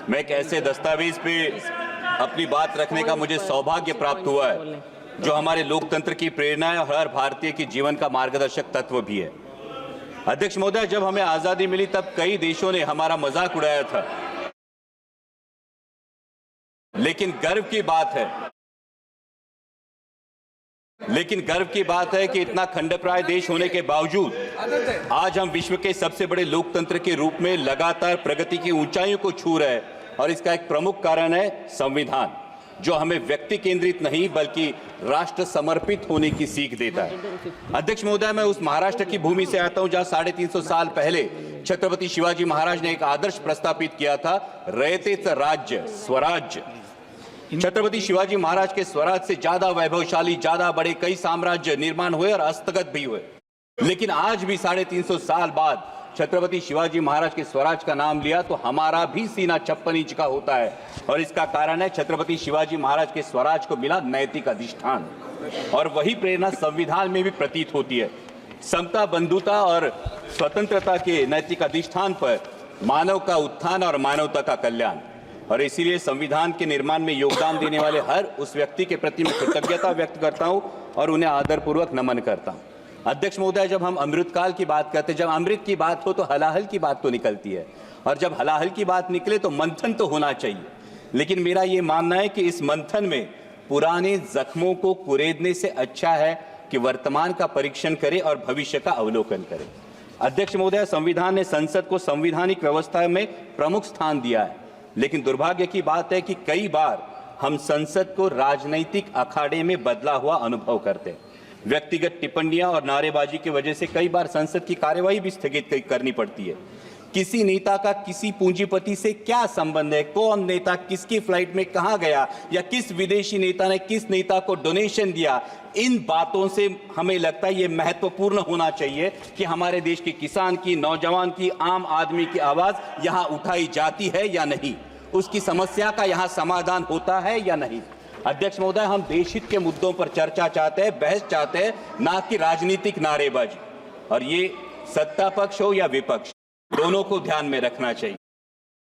मैं एक ऐसे दस्तावेज पे अपनी बात रखने का मुझे सौभाग्य प्राप्त हुआ है जो हमारे लोकतंत्र की प्रेरणा है और हर भारतीय के जीवन का मार्गदर्शक तत्व भी है। अध्यक्ष महोदय, जब हमें आजादी मिली तब कई देशों ने हमारा मजाक उड़ाया था, लेकिन गर्व की बात है कि इतना खंडप्राय देश होने के बावजूद आज हम विश्व के सबसे बड़े लोकतंत्र के रूप में लगातार प्रगति की ऊंचाइयों को छू रहे हैं। और इसका एक प्रमुख कारण है संविधान, जो हमें व्यक्ति केंद्रित नहीं बल्कि राष्ट्र समर्पित होने की सीख देता है। अध्यक्ष महोदय, मैं उस महाराष्ट्र की भूमि से आता हूं जहां 350 साल पहले छत्रपति शिवाजी महाराज ने एक आदर्श प्रस्तापित किया था, रयतेच राज्य स्वराज्य। छत्रपति शिवाजी महाराज के स्वराज से ज्यादा वैभवशाली, ज्यादा बड़े कई साम्राज्य निर्माण हुए और हस्तगत भी हुए, लेकिन आज भी 350 साल बाद छत्रपति शिवाजी महाराज के स्वराज का नाम लिया तो हमारा भी सीना 56 इंच का होता है। और इसका कारण है छत्रपति शिवाजी महाराज के स्वराज को मिला नैतिक अधिष्ठान, और वही प्रेरणा संविधान में भी प्रतीत होती है। समता, बंधुता और स्वतंत्रता के नैतिक अधिष्ठान पर मानव का उत्थान और मानवता का कल्याण, और इसीलिए संविधान के निर्माण में योगदान देने वाले हर उस व्यक्ति के प्रति मैं कृतज्ञता व्यक्त करता हूं और उन्हें आदरपूर्वक नमन करता हूं। अध्यक्ष महोदय, जब हम अमृतकाल की बात करते हैं, जब अमृत की बात हो तो हलाहल की बात तो निकलती है, और जब हलाहल की बात निकले तो मंथन तो होना चाहिए। लेकिन मेरा ये मानना है कि इस मंथन में पुराने जख्मों को कुरेदने से अच्छा है कि वर्तमान का परीक्षण करें और भविष्य का अवलोकन करें। अध्यक्ष महोदय, संविधान ने संसद को संवैधानिक व्यवस्था में प्रमुख स्थान दिया है, लेकिन दुर्भाग्य की बात है कि कई बार हम संसद को राजनीतिक अखाड़े में बदला हुआ अनुभव करते हैं। व्यक्तिगत टिप्पणियां और नारेबाजी की वजह से कई बार संसद की कार्यवाही भी स्थगित करनी पड़ती है। किसी नेता का किसी पूंजीपति से क्या संबंध है, कौन नेता किसकी फ्लाइट में कहां गया, या किस विदेशी नेता ने किस नेता को डोनेशन दिया, इन बातों से हमें लगता है ये महत्वपूर्ण होना चाहिए कि हमारे देश के किसान की, नौजवान की, आम आदमी की आवाज यहां उठाई जाती है या नहीं, उसकी समस्या का यहां समाधान होता है या नहीं। अध्यक्ष महोदय, हम देश हित के मुद्दों पर चर्चा चाहते हैं, बहस चाहते हैं, ना कि राजनीतिक नारेबाजी, और ये सत्ता पक्ष हो या विपक्ष, दोनों को ध्यान में रखना चाहिए।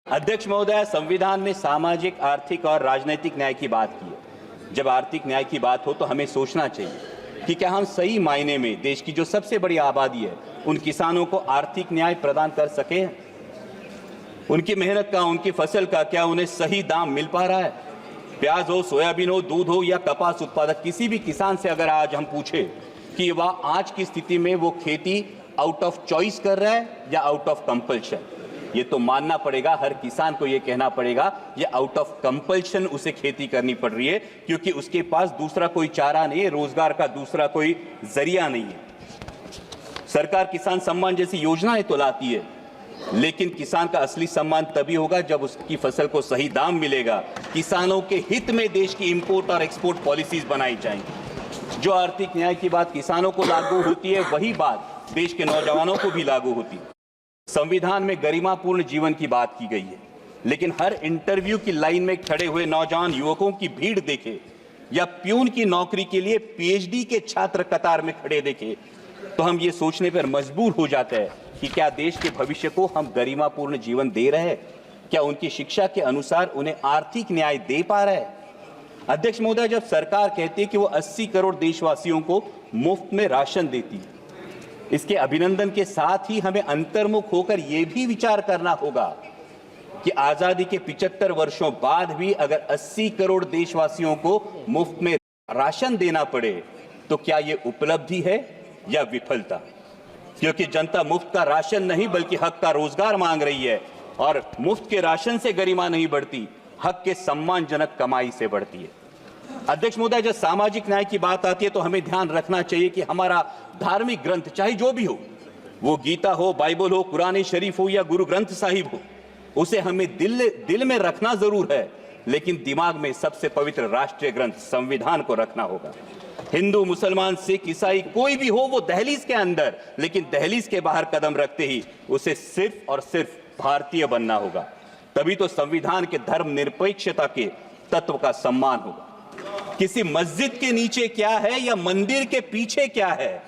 अध्यक्ष महोदय, संविधान में सामाजिक, आर्थिक और राजनीतिक न्याय की बात की है। जब आर्थिक न्याय की बात हो तो हमें सोचना चाहिए कि क्या हम सही मायने में देश की जो सबसे बड़ी आबादी है उन किसानों को आर्थिक न्याय प्रदान कर सके। उनकी मेहनत का, उनकी फसल का क्या उन्हें सही दाम मिल पा रहा है। प्याज हो, सोयाबीन हो, दूध हो या कपास उत्पादक, किसी भी किसान से अगर आज हम पूछे कि वह आज की स्थिति में वो खेती आउट ऑफ चॉइस कर रहा है या आउट ऑफ कंपल्शन, ये तो मानना पड़ेगा, हर किसान को ये कहना पड़ेगा ये आउट ऑफ कंपल्शन उसे खेती करनी पड़ रही है, क्योंकि उसके पास दूसरा कोई चारा नहीं है, रोजगार का दूसरा कोई जरिया नहीं है। सरकार किसान सम्मान जैसी योजनाएं तो लाती है, लेकिन किसान का असली सम्मान तभी होगा जब उसकी फसल को सही दाम मिलेगा। किसानों के हित में देश की इंपोर्ट और एक्सपोर्ट पॉलिसीज बनाई जाएंगी। जो आर्थिक न्याय की बात किसानों को लागू होती है, वही बात देश के नौजवानों को भी लागू होती है। संविधान में गरिमापूर्ण जीवन की बात की गई है, लेकिन हर इंटरव्यू की लाइन में खड़े हुए नौजवान युवकों की भीड़ देखे या प्यून की नौकरी के लिए पीएचडी के छात्र कतार में खड़े देखे तो हम ये सोचने पर मजबूर हो जाते हैं कि क्या देश के भविष्य को हम गरिमापूर्ण जीवन दे रहे हैं, क्या उनकी शिक्षा के अनुसार उन्हें आर्थिक न्याय दे पा रहे हैं। अध्यक्ष महोदय, जब सरकार कहती है कि वो 80 करोड़ देशवासियों को मुफ्त में राशन देती है, इसके अभिनंदन के साथ ही हमें अंतर्मुख होकर यह भी विचार करना होगा कि आजादी के 75 वर्षों बाद भी अगर 80 करोड़ देशवासियों को मुफ्त में राशन देना पड़े तो क्या यह उपलब्धि है या विफलता। क्योंकि जनता मुफ्त का राशन नहीं बल्कि हक का रोजगार मांग रही है, और मुफ्त के राशन से गरिमा नहीं बढ़ती, हक के सम्मानजनक कमाई से बढ़ती है। अध्यक्ष महोदय, जब सामाजिक न्याय की बात आती है तो हमें ध्यान रखना चाहिए कि हमारा धार्मिक ग्रंथ चाहे जो भी हो, वो गीता हो, बाइबल हो, कुरान शरीफ हो या गुरु ग्रंथ साहिब हो, उसे हमें दिल में रखना जरूर है, लेकिन दिमाग में सबसे पवित्र राष्ट्रीय ग्रंथ संविधान को रखना होगा। हिंदू, मुसलमान, सिख, ईसाई कोई भी हो, वो दहलीज के अंदर, लेकिन दहलीज के बाहर कदम रखते ही उसे सिर्फ और सिर्फ भारतीय बनना होगा। तभी तो संविधान के धर्मनिरपेक्षता के तत्व का सम्मान होगा। किसी मस्जिद के नीचे क्या है या मंदिर के पीछे क्या है,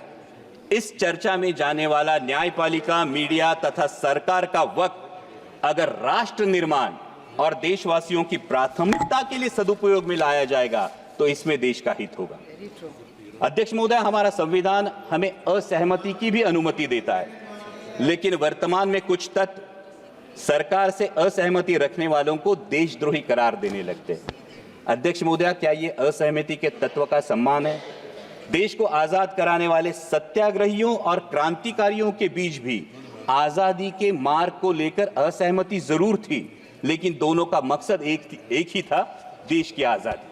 इस चर्चा में जाने वाला न्यायपालिका, मीडिया तथा सरकार का वक्त अगर राष्ट्र निर्माण और देशवासियों की प्राथमिकता के लिए सदुपयोग में लाया जाएगा तो इसमें देश का हित होगा। अध्यक्ष महोदय, हमारा संविधान हमें असहमति की भी अनुमति देता है, लेकिन वर्तमान में कुछ तत्व सरकार से असहमति रखने वालों को देशद्रोही करार देने लगते हैं। अध्यक्ष महोदय, क्या ये असहमति के तत्व का सम्मान है? देश को आजाद कराने वाले सत्याग्रहियों और क्रांतिकारियों के बीच भी आजादी के मार्ग को लेकर असहमति जरूर थी, लेकिन दोनों का मकसद एक ही था, देश की आजादी।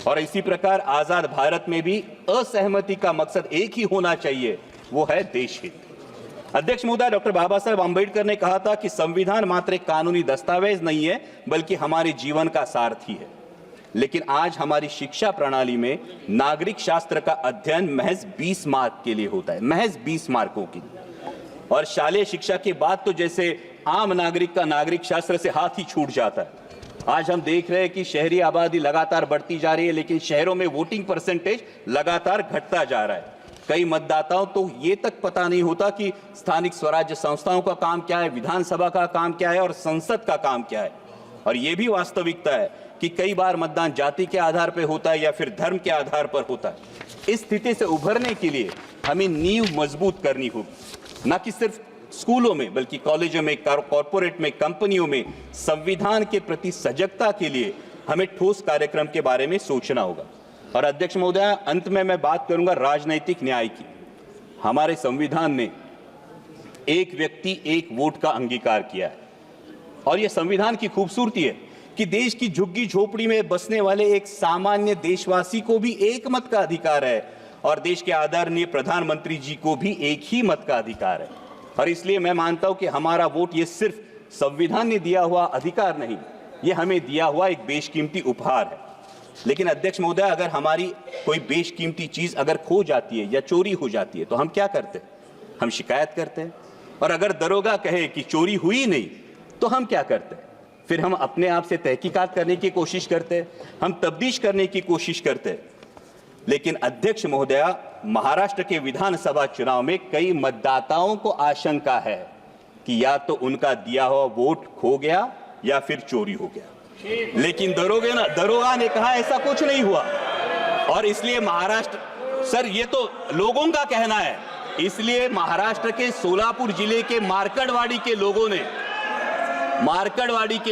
और इसी प्रकार आजाद भारत में भी असहमति का मकसद एक ही होना चाहिए, वो है देश हित। अध्यक्ष महोदय, डॉक्टर बाबा साहेब आंबेडकर ने कहा था कि संविधान मात्र एक कानूनी दस्तावेज नहीं है, बल्कि हमारे जीवन का सारथी है। लेकिन आज हमारी शिक्षा प्रणाली में नागरिक शास्त्र का अध्ययन महज 20 मार्क के लिए होता है, महज 20 मार्कों के लिए। और शालेय शिक्षा के बाद तो जैसे आम नागरिक का नागरिक शास्त्र से हाथ ही छूट जाता है। आज हम देख रहे हैं कि शहरी आबादी लगातार बढ़ती जा रही है, लेकिन शहरों में वोटिंग परसेंटेज लगातार घटता जा रहा है। कई मतदाताओं तो ये तक पता नहीं होता कि स्थानिक स्वराज्य संस्थाओं का काम क्या है, विधानसभा का काम क्या है और संसद का काम क्या है। और ये भी वास्तविकता है कि कई बार मतदान जाति के आधार पर होता है या फिर धर्म के आधार पर होता है। इस स्थिति से उभरने के लिए हमें नींव मजबूत करनी होगी, न कि सिर्फ स्कूलों में बल्कि कॉलेजों में, कॉर्पोरेट में, कंपनियों में संविधान के प्रति सजगता के लिए हमें ठोस कार्यक्रम के बारे में सोचना होगा। और अध्यक्ष महोदय, अंत में मैं बात करूंगा राजनीतिक न्याय की। हमारे संविधान ने एक व्यक्ति एक वोट का अंगीकार किया है, और यह संविधान की खूबसूरती है कि देश की झुग्गी झोपड़ी में बसने वाले एक सामान्य देशवासी को भी एक मत का अधिकार है, और देश के आदरणीय प्रधानमंत्री जी को भी एक ही मत का अधिकार है। और इसलिए मैं मानता हूं कि हमारा वोट ये सिर्फ संविधान ने दिया हुआ अधिकार नहीं, ये हमें दिया हुआ एक बेशकीमती उपहार है। लेकिन अध्यक्ष महोदय, अगर हमारी कोई बेशकीमती चीज अगर खो जाती है या चोरी हो जाती है तो हम क्या करते हैं? हम शिकायत करते हैं। और अगर दरोगा कहे कि चोरी हुई नहीं तो हम क्या करते हैं? फिर हम अपने आप से तहकीकात करने की कोशिश करते हैं, हम तफ्तीश करने की कोशिश करते हैं। लेकिन अध्यक्ष महोदया, महाराष्ट्र के विधानसभा चुनाव में कई मतदाताओं को आशंका है कि या तो उनका दिया हुआ वोट खो गया या फिर चोरी हो गया। लेकिन दरोगा ने कहा ऐसा कुछ नहीं हुआ। और इसलिए महाराष्ट्र, सर ये तो लोगों का कहना है, इसलिए महाराष्ट्र के सोलापुर जिले के मार्कड़वाड़ी के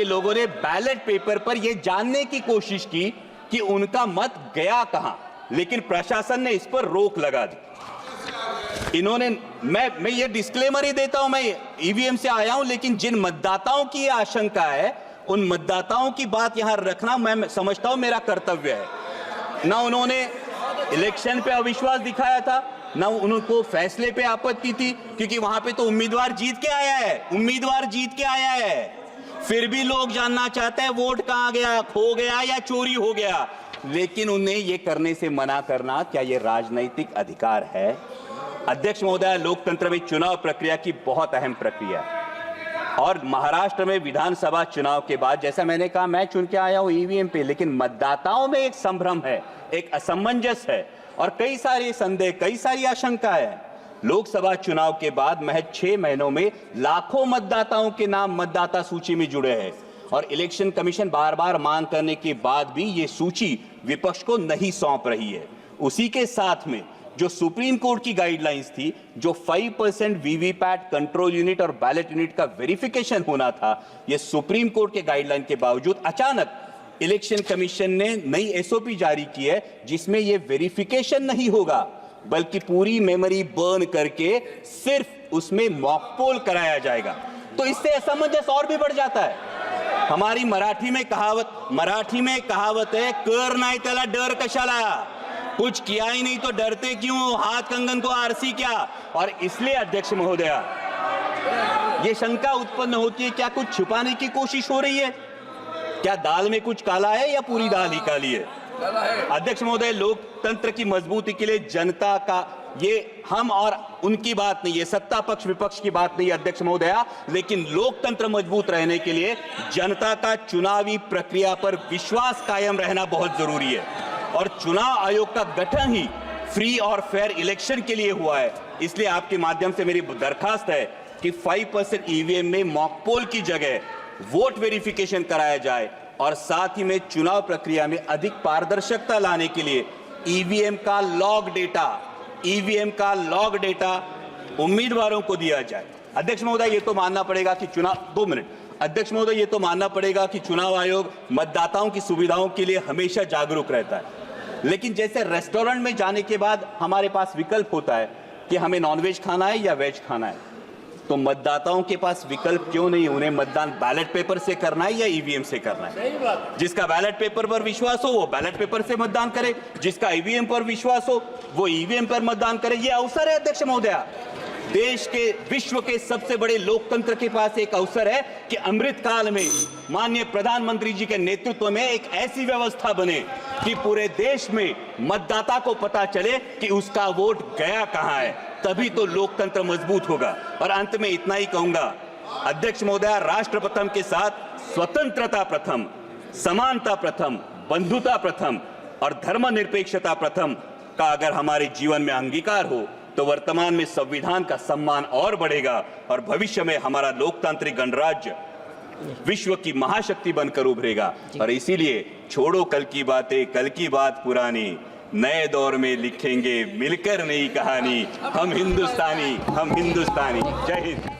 लोगों ने बैलेट पेपर पर यह जानने की कोशिश की कि उनका मत गया कहां, लेकिन प्रशासन ने इस पर रोक लगा दी। इन्होंने, मैं ये डिस्क्लेमर ही देता हूं, मैं ईवीएम से आया हूं, लेकिन जिन मतदाताओं की ये आशंका है उन मतदाताओं की बात यहां रखना मैं समझता हूं मेरा कर्तव्य है। ना उन्होंने इलेक्शन पे अविश्वास दिखाया था, ना उनको फैसले पे आपत्ति थी, क्योंकि वहां पे तो उम्मीदवार जीत के आया है। फिर भी लोग जानना चाहते हैं वोट कहां गया, खो गया या चोरी हो गया। लेकिन उन्हें यह करने से मना करना, क्या यह राजनीतिक अधिकार है? अध्यक्ष महोदय, लोकतंत्र में चुनाव प्रक्रिया की बहुत अहम प्रक्रिया है। और महाराष्ट्र में विधानसभा चुनाव के बाद, जैसा मैंने कहा, मैं चुन के आया हूं ईवीएम पे, लेकिन मतदाताओं में एक संभ्रम है, एक असमंजस है और कई सारे संदेह, कई सारी आशंका है। लोकसभा चुनाव के बाद महज 6 महीनों में लाखों मतदाताओं के नाम मतदाता सूची में जुड़े हैं, और इलेक्शन कमीशन बार बार मांग करने के बाद भी ये सूची विपक्ष को नहीं सौंप रही है। उसी के साथ में जो सुप्रीम कोर्ट की गाइडलाइंस थी, जो 5% वीवीपैट कंट्रोल यूनिट और बैलेट यूनिट का वेरिफिकेशन होना था, ये सुप्रीम कोर्ट के गाइडलाइन के बावजूद अचानक इलेक्शन कमीशन ने नई एसओपी जारी की है, जिसमें ये वेरिफिकेशन नहीं होगा, बल्कि पूरी मेमोरी बर्न करके सिर्फ उसमें मॉक पोल कराया जाएगा। तो इससे असमंजस और भी बढ़ जाता है। हमारी मराठी में कहावत है, कर नाही त्याला डर कशाला, कुछ किया ही नहीं तो डरते क्यों, हाथ कंगन को आरसी क्या। और इसलिए अध्यक्ष महोदया, ये शंका उत्पन्न होती है, क्या कुछ छुपाने की कोशिश हो रही है? क्या दाल में कुछ काला है या पूरी दाल ही काली है? अध्यक्ष महोदय, लोकतंत्र की मजबूती के लिए जनता का, ये हम और उनकी बात नहीं है, सत्ता पक्ष विपक्ष की बात नहीं है अध्यक्ष महोदया, लेकिन लोकतंत्र मजबूत रहने के लिए जनता का चुनावी प्रक्रिया पर विश्वास कायम रहना बहुत जरूरी है। और चुनाव आयोग का गठन ही फ्री और फेयर इलेक्शन के लिए हुआ है। इसलिए आपके माध्यम से मेरी दरखास्त है कि 5% ईवीएम में मॉक पोल की जगह वोट वेरिफिकेशन कराया जाए और साथ ही में चुनाव प्रक्रिया में अधिक पारदर्शिता लाने के लिए ईवीएम का लॉग डेटा उम्मीदवारों को दिया जाए। अध्यक्ष महोदय, ये तो मानना पड़ेगा कि अध्यक्ष महोदय, ये तो मानना पड़ेगा कि चुनाव आयोग मतदाताओं की सुविधाओं के लिए हमेशा जागरूक रहता है, लेकिन जैसे रेस्टोरेंट में जाने के बाद हमारे पास विकल्प होता है कि हमें नॉनवेज खाना है या वेज खाना है, तो मतदाताओं के पास विकल्प क्यों नहीं? उन्हें मतदान बैलेट पेपर से करना है या ईवीएम से करना है? जिसका बैलेट पेपर पर विश्वास हो वो बैलेट पेपर से मतदान करे, जिसका ईवीएम पर विश्वास हो वो ईवीएम पर मतदान करे। ये अवसर है अध्यक्ष महोदय, देश के विश्व के सबसे बड़े लोकतंत्र के पास एक अवसर है कि अमृत काल में माननीय प्रधानमंत्री जी के नेतृत्व में एक ऐसी व्यवस्था बने कि पूरे देश में मतदाता को पता चले कि उसका वोट गया कहां है, तभी तो लोकतंत्र मजबूत होगा। और अंत में इतना ही कहूंगा अध्यक्ष महोदय, राष्ट्र प्रथम के साथ स्वतंत्रता प्रथम, समानता प्रथम, बंधुता प्रथम और धर्मनिरपेक्षता प्रथम का अगर हमारे जीवन में अंगीकार हो तो वर्तमान में संविधान का सम्मान और बढ़ेगा और भविष्य में हमारा लोकतांत्रिक गणराज्य विश्व की महाशक्ति बनकर उभरेगा। और इसीलिए छोड़ो कल की बातें, कल की बात पुरानी, नए दौर में लिखेंगे मिलकर नई कहानी, हम हिंदुस्तानी। जय हिंद।